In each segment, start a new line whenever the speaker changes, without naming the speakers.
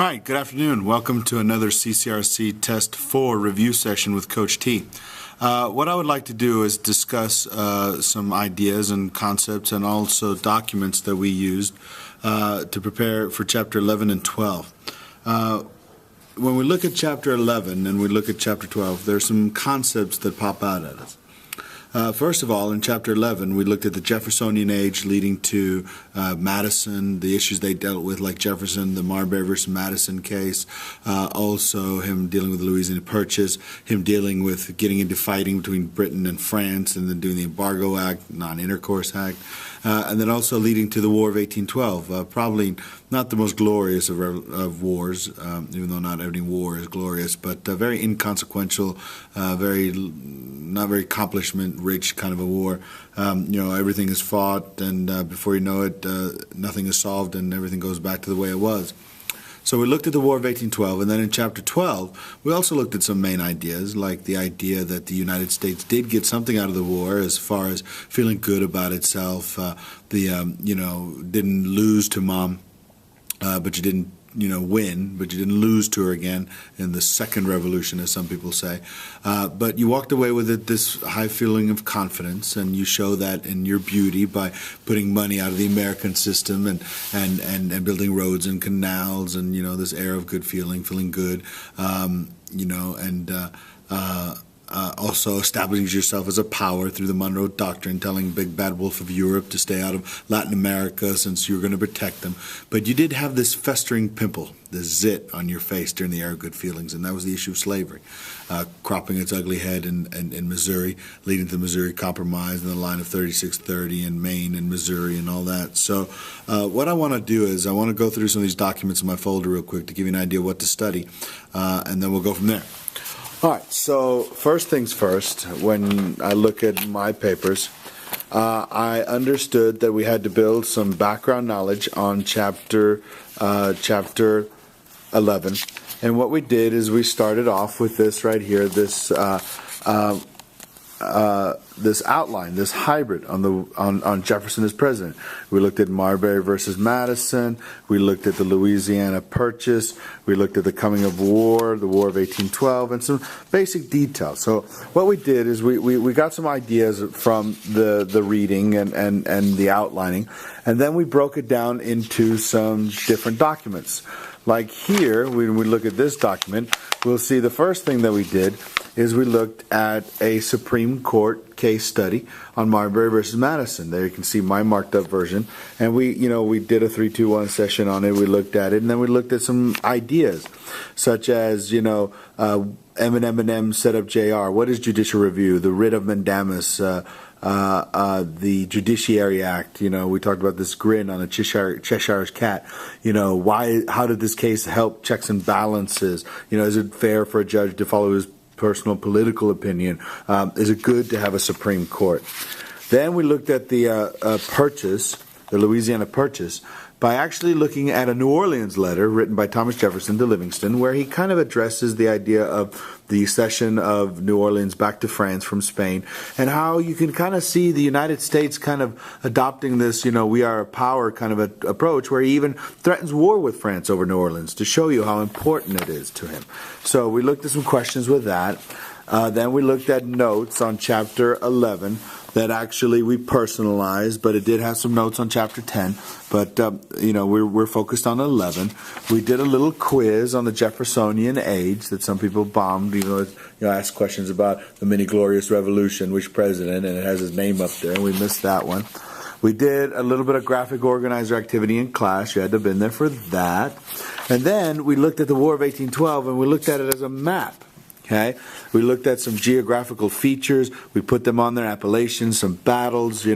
Hi, good afternoon. Welcome to another CCRC Test 4 review session with Coach T. What I would like to do is discuss some ideas and concepts and also documents that we used to prepare for Chapter 11 and 12. When we look at Chapter 11 and we look at Chapter 12, there are some concepts that pop out at us. First of all, in Chapter 11, we looked at the Jeffersonian age leading to Madison, the issues they dealt with, like Jefferson, the Marbury versus Madison case, also him dealing with the Louisiana Purchase, him dealing with getting into fighting between Britain and France, and then doing the Embargo Act, Non-Intercourse Act, and then also leading to the War of 1812, probably not the most glorious of wars, even though not every war is glorious, but very inconsequential, not very accomplishment-rich kind of a war. Everything is fought, and before you know it, nothing is solved, and everything goes back to the way it was. So we looked at the War of 1812, and then in Chapter 12, we also looked at some main ideas, like the idea that the United States did get something out of the war as far as feeling good about itself. Didn't lose to Mom, but you didn't win, but you didn't lose to her again in the second revolution, as some people say. But you walked away with this high feeling of confidence, and you show that in your beauty by putting money out of the American system and building roads and canals and, this air of good feeling good, also establishing yourself as a power through the Monroe Doctrine, telling Big Bad Wolf of Europe to stay out of Latin America since you were going to protect them. But you did have this festering pimple, this zit on your face during the era of good feelings, and that was the issue of slavery, cropping its ugly head in Missouri, leading to the Missouri Compromise and the line of 3630 in Maine and Missouri and all that. So what I want to do is I want to go through some of these documents in my folder real quick to give you an idea of what to study, and then we'll go from there. All right, so first things first, when I look at my papers, I understood that we had to build some background knowledge on chapter 11. And what we did is we started off with this right here, this outline, this hybrid on Jefferson as president. We looked at Marbury versus Madison. We looked at the Louisiana Purchase. We looked at the coming of war, the War of 1812, and some basic details. So what we did is we got some ideas from the reading and the outlining, and then we broke it down into some different documents. Like here, when we look at this document, we'll see the first thing that we did is we looked at a Supreme Court case study on Marbury versus Madison. There you can see my marked up version. And we did a 3-2-1 session on it. We looked at it, and then we looked at some ideas, such as, M&M set up JR. What is judicial review? The writ of mandamus, the Judiciary Act. We talked about this grin on a Cheshire's cat. How did this case help checks and balances? Is it fair for a judge to follow his personal political opinion? Is it good to have a Supreme Court? Then we looked at the Purchase, the Louisiana Purchase, by actually looking at a New Orleans letter written by Thomas Jefferson to Livingston, where he kind of addresses the idea of the cession of New Orleans back to France from Spain, and how you can kind of see the United States kind of adopting this, we are a power kind of approach, where he even threatens war with France over New Orleans to show you how important it is to him. So we looked at some questions with that. Then we looked at notes on Chapter 11 that actually we personalized, but it did have some notes on Chapter 10. But, we're focused on 11. We did a little quiz on the Jeffersonian age that some people bombed, asked questions about the mini-glorious revolution, which president, and it has his name up there, and we missed that one. We did a little bit of graphic organizer activity in class. You had to have been there for that. And then we looked at the War of 1812, and we looked at it as a map. Okay, we looked at some geographical features. We put them on their appellations, some battles. We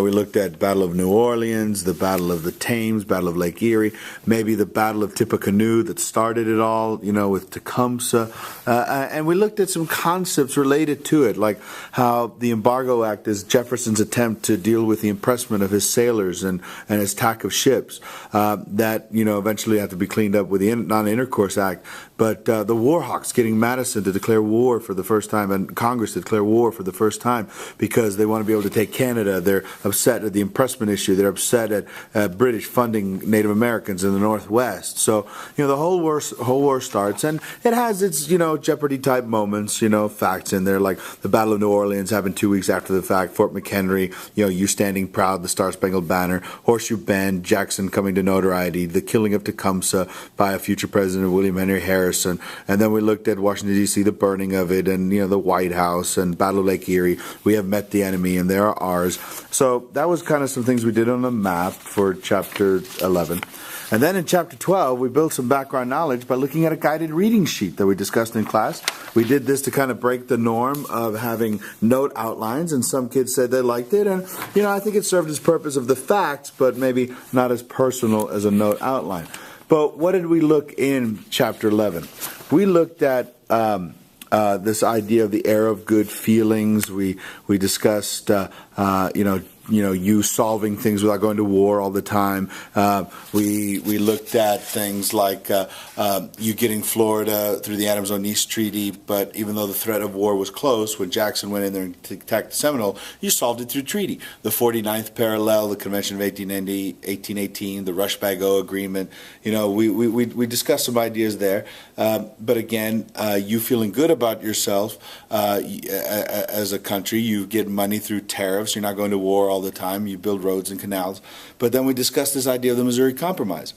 looked at Battle of New Orleans, the Battle of the Thames, Battle of Lake Erie, maybe the Battle of Tippecanoe that started it all, with Tecumseh. And we looked at some concepts related to it, like how the Embargo Act is Jefferson's attempt to deal with the impressment of his sailors and his attack of ships that, eventually have to be cleaned up with the Non-Intercourse Act. But the Warhawks getting Madison to declare war for the first time, and Congress to declare war for the first time because they want to be able to take Canada. They're upset at the impressment issue. They're upset at British funding Native Americans in the Northwest. So, the whole war starts, and it has its, Jeopardy type moments, facts in there, like the Battle of New Orleans happened 2 weeks after the fact, Fort McHenry, you standing proud, the Star Spangled Banner, Horseshoe Bend, Jackson coming to notoriety, the killing of Tecumseh by a future president, William Henry Harrison, and then we looked at Washington, D.C., the burning of it, and, the White House, and Battle of Lake Erie. We have met the enemy, and there are ours. So that was kind of some things we did on the map for Chapter 11. And then in Chapter 12, we built some background knowledge by looking at a guided reading sheet that we discussed in class. We did this to kind of break the norm of having note outlines, and some kids said they liked it. And, I think it served its purpose of the facts, but maybe not as personal as a note outline. But what did we look in Chapter 11? We looked at this idea of the era of good feelings. We discussed, you solving things without going to war all the time. We looked at things like you getting Florida through the Adams-O'Neese Treaty, but even though the threat of war was close, when Jackson went in there and attacked the Seminole, you solved it through treaty. The 49th parallel, the Convention of 1818, the Rush-Bagot Agreement. We discussed some ideas there. But again, you feeling good about yourself as a country, you get money through tariffs. You're not going to war all the time. You build roads and canals. But then we discussed this idea of the Missouri Compromise.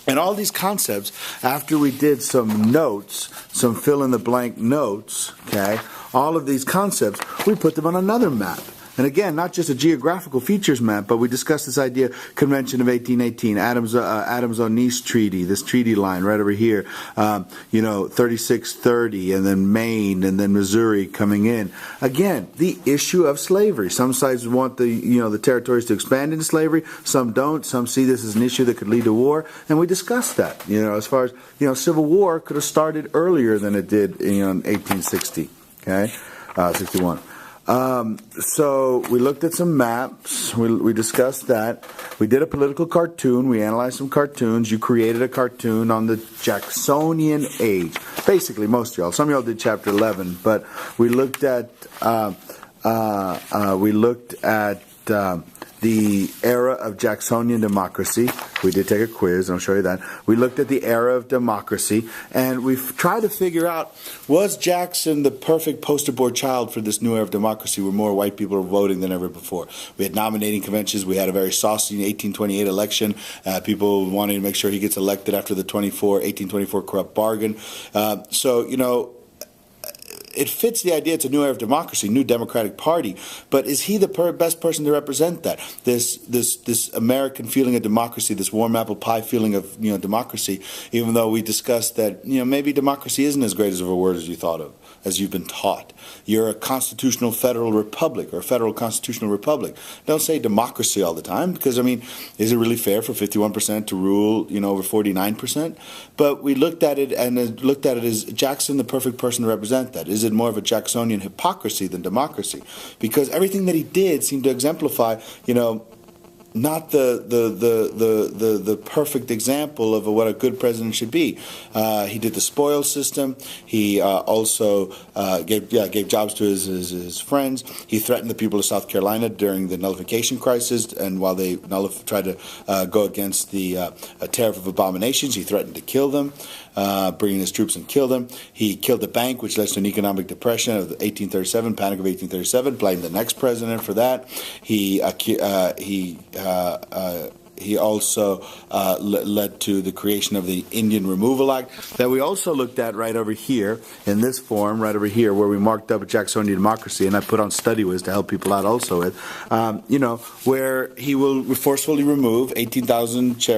And all these concepts, after we did some notes, some fill-in-the-blank notes, okay, all of these concepts, we put them on another map. And again, not just a geographical features map, but we discussed this idea, Convention of 1818, Adams-O'Neese Treaty, this treaty line right over here, 3630, and then Maine, and then Missouri coming in. Again, the issue of slavery. Some sides want the territories to expand into slavery, some don't. Some see this as an issue that could lead to war, and we discussed that. As far as, Civil War could have started earlier than it did in 1860, okay, 61. So we looked at some maps. We discussed that. We did a political cartoon. We analyzed some cartoons. You created a cartoon on the Jacksonian age. Basically, most of y'all. Some of y'all did Chapter 11, but we looked at the era of Jacksonian democracy. We did take a quiz, and I'll show you that. We looked at the era of democracy, and we've tried to figure out, was Jackson the perfect poster board child for this new era of democracy where more white people are voting than ever before? We had nominating conventions. We had a very saucy 1828 election. People wanting to make sure he gets elected after the 1824 corrupt bargain. It fits the idea it's a new era of democracy, new Democratic Party, but is he the best person to represent that? This American feeling of democracy, this warm apple pie feeling of democracy, even though we discussed that maybe democracy isn't as great as a word as you thought of, as you've been taught. You're a constitutional federal republic or a federal constitutional republic. Don't say democracy all the time, because is it really fair for 51% to rule over 49%? But we looked at it as Jackson the perfect person to represent that. Is it more of a Jacksonian hypocrisy than democracy? Because everything that he did seemed to exemplify, not the perfect example of what a good president should be. He did the spoils system. He also gave jobs to his friends. He threatened the people of South Carolina during the nullification crisis, and while they tried to go against the tariff of abominations, he threatened to kill them, bring in his troops and kill them. He killed the bank, which led to an economic depression of 1837, Panic of 1837. Blamed the next president for that. He also led to the creation of the Indian Removal Act that we also looked at right over here in this form, right over here, where we marked up a Jacksonian democracy, and I put on StudyWiz to help people out also with, where he will forcefully remove 18,000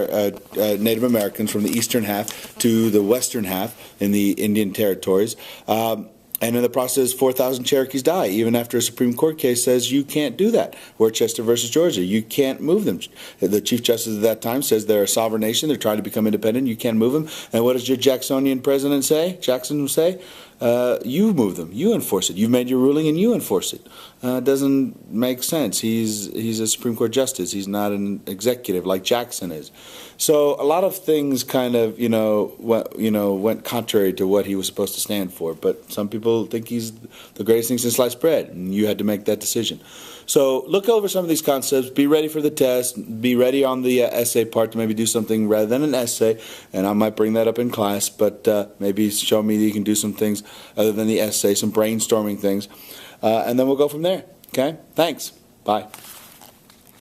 Native Americans from the eastern half to the western half in the Indian territories. And in the process, 4,000 Cherokees die, even after a Supreme Court case says you can't do that. Worcester versus Georgia, you can't move them. The Chief Justice at that time says they're a sovereign nation, they're trying to become independent, you can't move them. And what does your Jacksonian president say, Jackson say? You move them, you enforce it. You've made your ruling and you enforce it. Doesn't make sense. He's a Supreme Court justice. He's not an executive like Jackson is. So a lot of things kind of went contrary to what he was supposed to stand for. But some people think he's the greatest thing since sliced bread, and you had to make that decision.
So look over some of these concepts. Be ready for the test. Be ready on the essay part to maybe do something rather than an essay. And I might bring that up in class, but maybe show me that you can do some things other than the essay, some brainstorming things. And then we'll go from there. Okay? Thanks. Bye.